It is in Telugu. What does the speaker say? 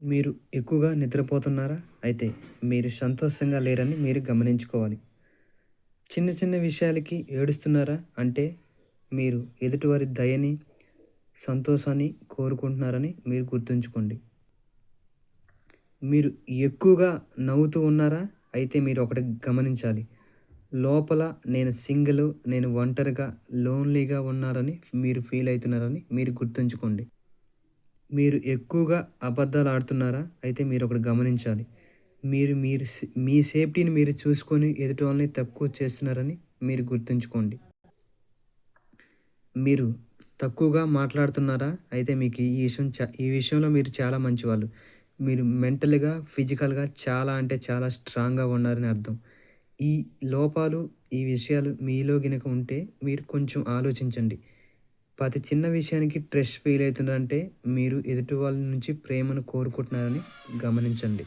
మీరు ఎక్కువగా నిద్రపోతున్నారా? అయితే మీరు సంతోషంగా లేరని మీరు గమనించుకోవాలి. చిన్న చిన్న విషయాలకి ఏడుస్తున్నారా? అంటే మీరు ఎదుటివారి దయని, సంతోషాన్ని కోరుకుంటున్నారని మీరు గుర్తుంచుకోండి. మీరు ఎక్కువగా నవ్వుతూ ఉన్నారా? అయితే మీరు ఒకటి గమనించాలి. లోపల నేను సింగిలు, నేను ఒంటరిగా, లోన్‌లీగా ఉన్నారని మీరు ఫీల్ అయితున్నారని మీరు గుర్తుంచుకోండి. మీరు ఎక్కువగా అబద్ధాలాడుతున్నారా? అయితే మీరొకటి గమనించాలి. మీరు మీరు మీ సేఫ్టీని మీరు చూసుకొని ఎదుటి వాళ్ళని తక్కువ చేస్తున్నారని మీరు గుర్తుంచుకోండి. మీరు తక్కువగా మాట్లాడుతున్నారా? అయితే మీకు ఈ విషయంలో మీరు చాలా మంచివాళ్ళు. మీరు మెంటల్‌గా, ఫిజికల్‌గా చాలా అంటే చాలా స్ట్రాంగ్‌గా ఉన్నారని అర్థం. ఈ లోపాలు, ఈ విషయాలు మీలో గినక ఉంటే మీరు కొంచెం ఆలోచించండి. ప్రతి చిన్న విషయానికి స్ట్రెస్ ఫీల్ అవుతున్నారంటే మీరు ఎదుటి వాళ్ళ నుంచి ప్రేమను కోరుకుంటున్నారని గమనించండి.